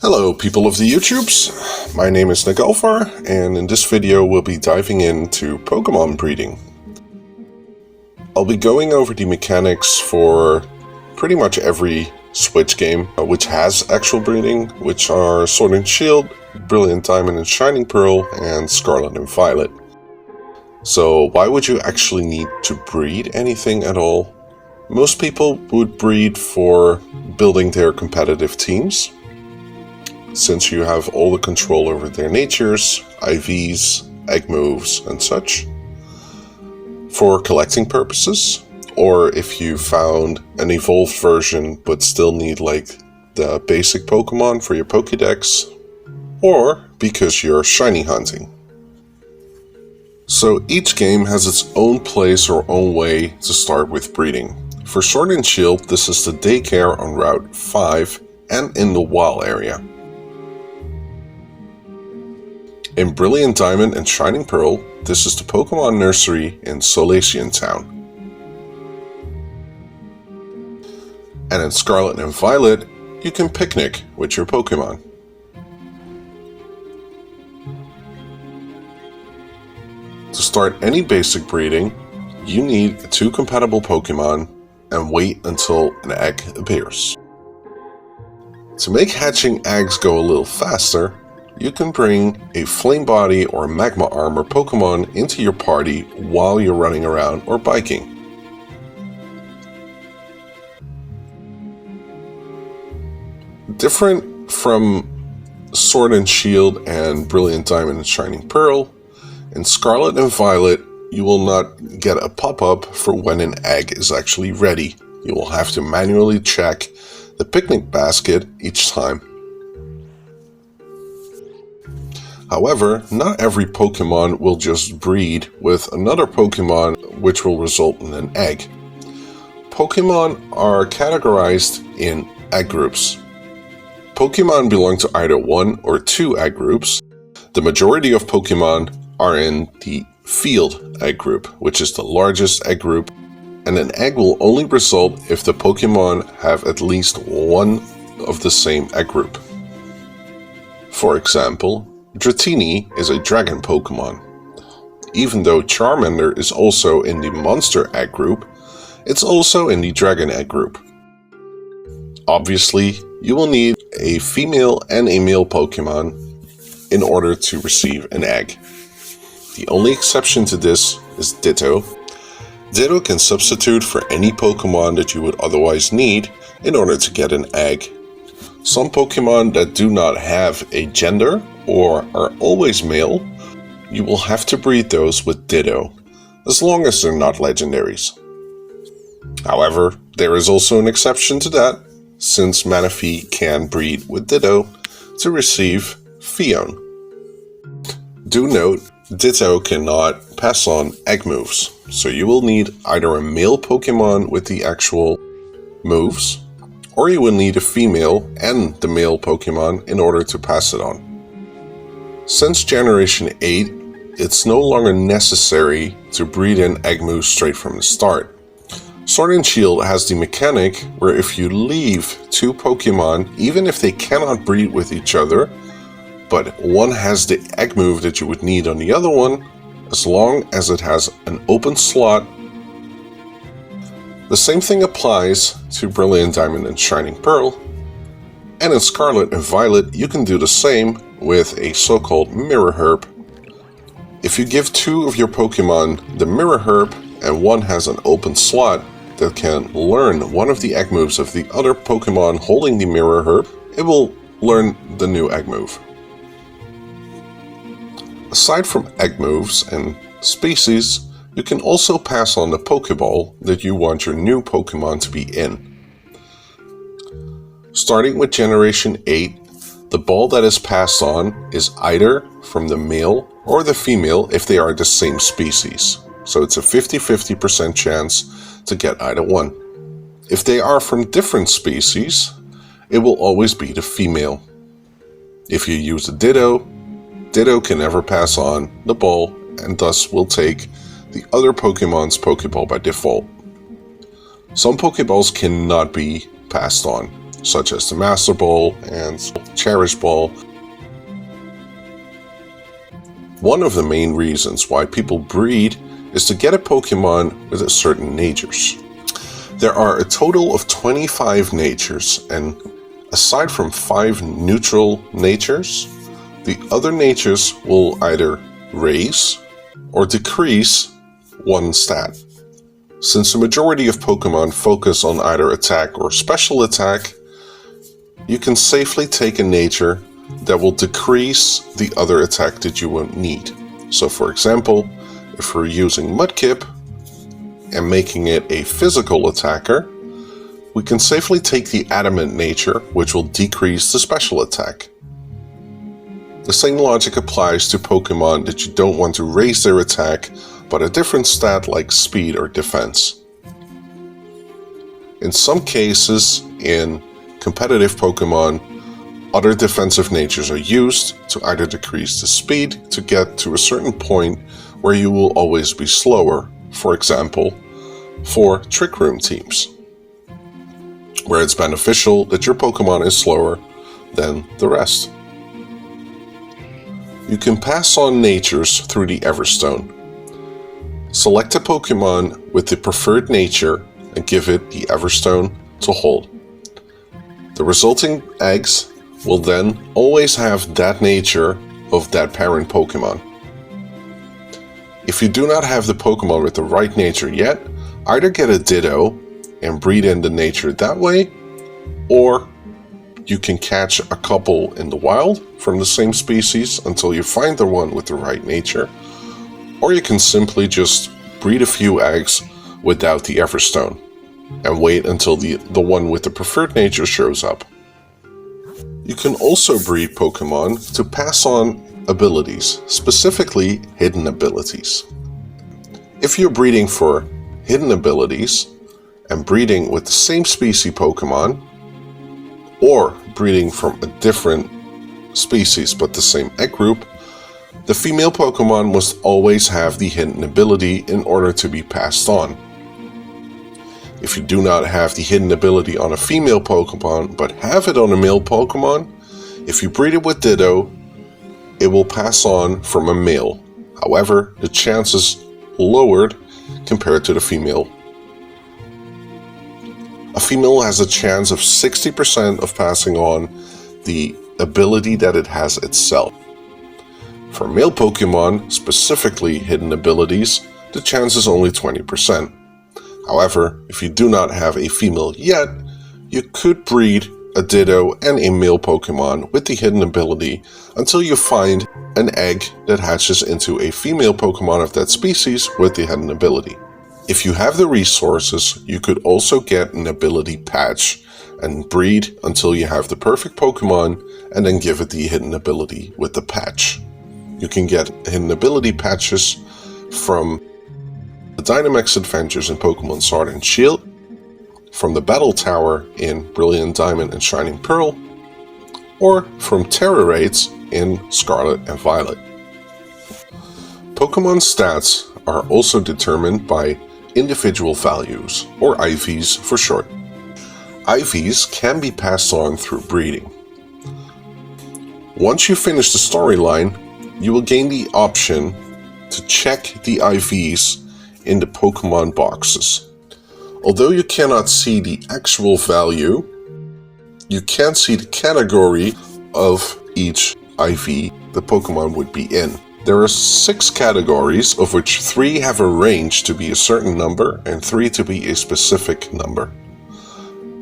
Hello people of the YouTubes, my name is Nagalfar, and in this video we'll be diving into Pokemon breeding. I'll be going over the mechanics for pretty much every Switch game which has actual breeding, which are Sword and Shield, Brilliant Diamond and Shining Pearl, and Scarlet and Violet. So why would you actually need to breed anything at all? Most people would breed for building their competitive teams, since you have all the control over their natures, IVs, egg moves, and such. For collecting purposes, or if you found an evolved version but still need like the basic Pokemon for your Pokédex, or because you're shiny hunting. So each game has its own place or own way to start with breeding. For Sword and Shield, this is the daycare on Route 5 and in the WoW area. In Brilliant Diamond and Shining Pearl, this is the Pokemon Nursery in Solation Town. And in Scarlet and Violet, you can picnic with your Pokemon. To start any basic breeding, you need 2 compatible Pokemon and wait until an egg appears. To make hatching eggs go a little faster, you can bring a Flame Body or Magma Armor Pokemon into your party while you're running around or biking. Different from Sword and Shield and Brilliant Diamond and Shining Pearl, in Scarlet and Violet you will not get a pop-up for when an egg is actually ready. You will have to manually check the picnic basket each time. However, not every Pokemon will just breed with another Pokemon which will result in an egg. Pokemon are categorized in egg groups. Pokemon belong to either 1 or 2 egg groups. The majority of Pokemon are in the field egg group, which is the largest egg group, and an egg will only result if the Pokemon have at least one of the same egg group. For example, Dratini is a dragon Pokemon. Even though Charmander is also in the monster egg group, it's also in the dragon egg group. Obviously, you will need a female and a male Pokemon in order to receive an egg. The only exception to this is Ditto. Ditto can substitute for any Pokemon that you would otherwise need in order to get an egg. Some Pokemon that do not have a gender or are always male, you will have to breed those with Ditto, as long as they're not legendaries. However, there is also an exception to that, since Manaphy can breed with Ditto to receive Fion. Do note, Ditto cannot pass on egg moves, so you will need either a male Pokemon with the actual moves, or you will need a female and the male Pokemon in order to pass it on. Since Generation 8, it's no longer necessary to breed in egg moves straight from the start. Sword and Shield has the mechanic where if you leave 2 Pokemon, even if they cannot breed with each other, but one has the egg move that you would need on the other one, as long as it has an open slot. The same thing applies to Brilliant Diamond and Shining Pearl, and in Scarlet and Violet you can do the same with a so-called Mirror Herb. If you give 2 of your Pokemon the Mirror Herb and one has an open slot that can learn one of the egg moves of the other Pokemon holding the Mirror Herb, it will learn the new egg move. Aside from egg moves and species, you can also pass on the Pokeball that you want your new Pokemon to be in. Starting with Generation 8, the ball that is passed on is either from the male or the female if they are the same species. So it's a 50-50% chance to get either one. If they are from different species, it will always be the female. If you use a Ditto, Ditto can never pass on the ball and thus will take the other Pokemon's Pokeball by default. Some Pokeballs cannot be passed on, such as the Master Ball and Cherish Ball. One of the main reasons why people breed is to get a Pokemon with a certain natures. There are a total of 25 natures, and aside from 5 neutral natures, the other natures will either raise or decrease one stat. Since the majority of Pokemon focus on either attack or special attack, you can safely take a nature that will decrease the other attack that you won't need. So for example, if we're using Mudkip and making it a physical attacker, we can safely take the adamant nature, which will decrease the special attack. The same logic applies to Pokemon that you don't want to raise their attack, but a different stat like speed or defense. In some cases, in competitive Pokemon, other defensive natures are used to either decrease the speed to get to a certain point where you will always be slower, for example, for Trick Room teams, where it's beneficial that your Pokemon is slower than the rest. You can pass on natures through the Everstone. Select a Pokemon with the preferred nature and give it the Everstone to hold. The resulting eggs will then always have that nature of that parent Pokemon. If you do not have the Pokemon with the right nature yet, either get a Ditto and breed in the nature that way, or you can catch a couple in the wild from the same species until you find the one with the right nature, or you can simply just breed a few eggs without the Everstone and wait until the one with the preferred nature shows up. You can also breed Pokemon to pass on abilities, specifically hidden abilities. If you're breeding for hidden abilities and breeding with the same species Pokemon, or breeding from a different species but the same egg group, the female Pokemon must always have the hidden ability in order to be passed on. If you do not have the hidden ability on a female Pokemon but have it on a male Pokemon, if you breed it with Ditto, it will pass on from a male. However, the chance is lowered compared to the female. A female has a chance of 60% of passing on the ability that it has itself. For male Pokemon, specifically hidden abilities, the chance is only 20%. However, if you do not have a female yet, you could breed a Ditto and a male Pokemon with the hidden ability until you find an egg that hatches into a female Pokemon of that species with the hidden ability. If you have the resources, you could also get an ability patch and breed until you have the perfect Pokemon and then give it the hidden ability with the patch. You can get hidden ability patches from the Dynamax Adventures in Pokemon Sword and Shield, from the Battle Tower in Brilliant Diamond and Shining Pearl, or from Terra Raids in Scarlet and Violet. Pokemon stats are also determined by individual values, or IVs for short. IVs can be passed on through breeding. Once you finish the storyline, you will gain the option to check the IVs in the Pokemon boxes. Although you cannot see the actual value, you can see the category of each IV the Pokemon would be in. There are 6 categories, of which 3 have a range to be a certain number and 3 to be a specific number.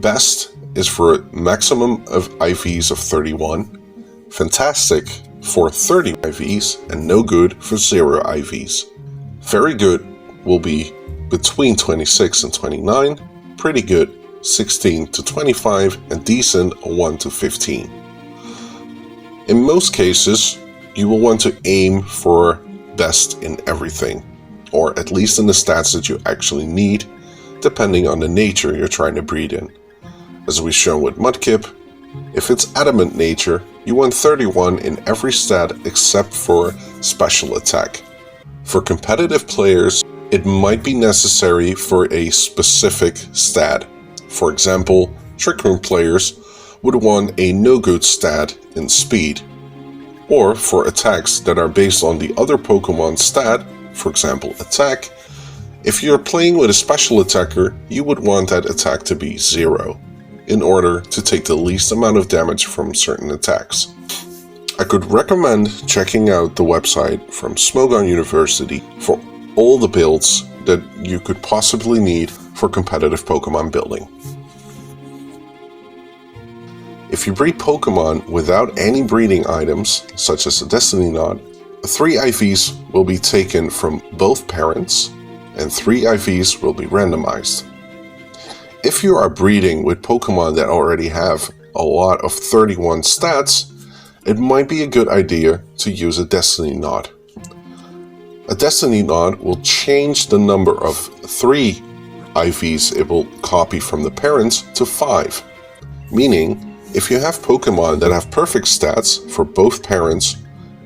Best is for a maximum of IVs of 31, fantastic for 30 IVs, and no good for 0 IVs. Very good will be between 26 and 29, pretty good 16 to 25, and decent 1 to 15. In most cases, you will want to aim for best in everything, or at least in the stats that you actually need, depending on the nature you're trying to breed in. As we've shown with Mudkip, if it's adamant nature, you want 31 in every stat except for special attack. For competitive players, it might be necessary for a specific stat. For example, Trick Room players would want a no-good stat in speed. Or for attacks that are based on the other Pokemon's stat, for example attack, if you're playing with a special attacker, you would want that attack to be 0, in order to take the least amount of damage from certain attacks. I could recommend checking out the website from Smogon University for all the builds that you could possibly need for competitive Pokemon building. If you breed Pokemon without any breeding items, such as a Destiny Knot, 3 IVs will be taken from both parents, and 3 IVs will be randomized. If you are breeding with Pokemon that already have a lot of 31 stats, it might be a good idea to use a Destiny Knot. A Destiny Knot will change the number of 3 IVs it will copy from the parents to 5, meaning if you have Pokemon that have perfect stats for both parents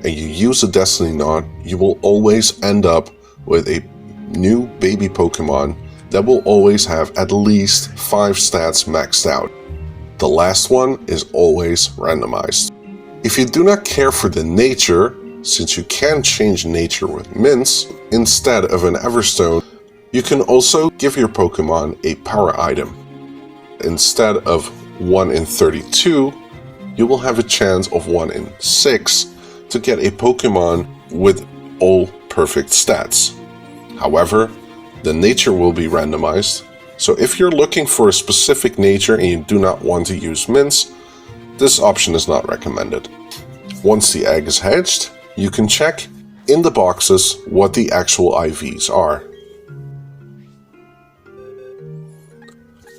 and you use a Destiny Knot, you will always end up with a new baby Pokemon that will always have at least 5 stats maxed out. The last one is always randomized. If you do not care for the nature, since you can change nature with mints instead of an Everstone, you can also give your Pokemon a power item. Instead of 1 in 32, you will have a chance of 1 in 6 to get a Pokemon with all perfect stats. However, the nature will be randomized, so if you're looking for a specific nature and you do not want to use mints, this option is not recommended. Once the egg is hatched, you can check in the boxes what the actual IVs are.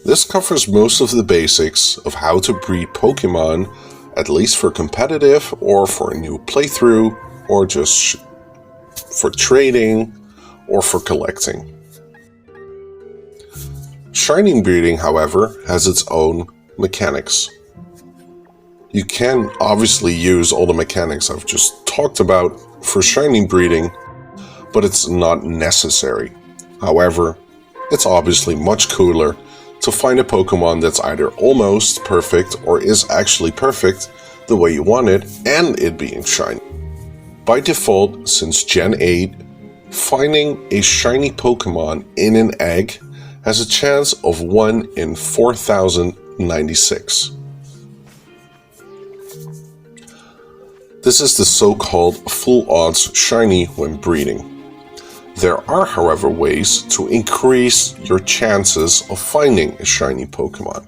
This covers most of the basics of how to breed Pokemon, at least for competitive or for a new playthrough, or just for trading or for collecting. Shiny breeding, however, has its own mechanics. You can obviously use all the mechanics I've just talked about for shiny breeding, but it's not necessary. However, it's obviously much cooler to find a Pokemon that's either almost perfect or is actually perfect the way you want it, and it being shiny. By default, since Gen 8, finding a shiny Pokemon in an egg has a chance of 1 in 4,096. This is the so-called full odds shiny when breeding. There are, however, ways to increase your chances of finding a shiny Pokemon.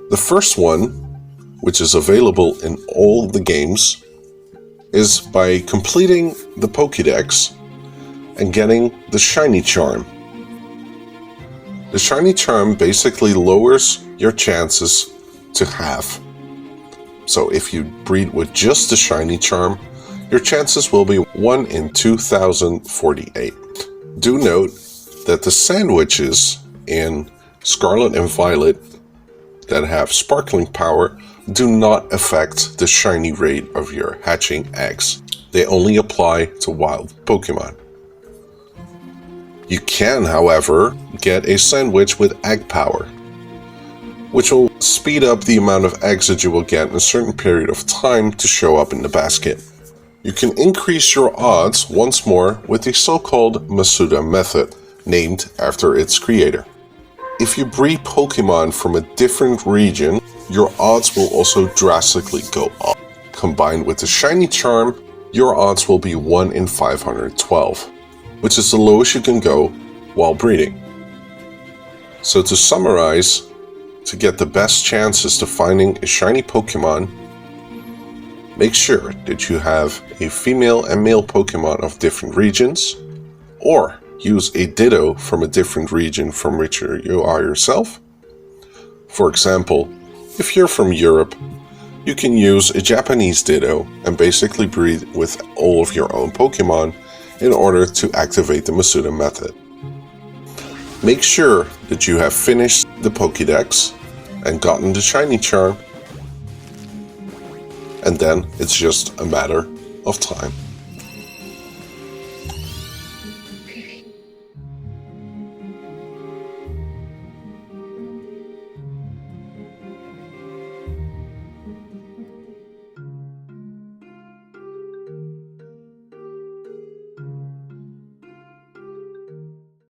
The first one, which is available in all the games, is by completing the Pokédex and getting the Shiny Charm. The Shiny Charm basically lowers your chances to have. So if you breed with just the Shiny Charm, your chances will be 1 in 2,048. Do note that the sandwiches in Scarlet and Violet that have sparkling power do not affect the shiny rate of your hatching eggs. They only apply to wild Pokemon. You can, however, get a sandwich with egg power, which will speed up the amount of eggs that you will get in a certain period of time to show up in the basket. You can increase your odds once more with the so-called Masuda method, named after its creator. If you breed Pokemon from a different region, your odds will also drastically go up. Combined with the Shiny Charm, your odds will be 1 in 512, which is the lowest you can go while breeding. So to summarize, to get the best chances to finding a shiny Pokemon, make sure that you have a female and male Pokemon of different regions, or use a Ditto from a different region from which you are yourself. For example, if you're from Europe, you can use a Japanese Ditto and basically breed with all of your own Pokemon in order to activate the Masuda method. Make sure that you have finished the Pokédex and gotten the Shiny Charm, and then it's just a matter of time.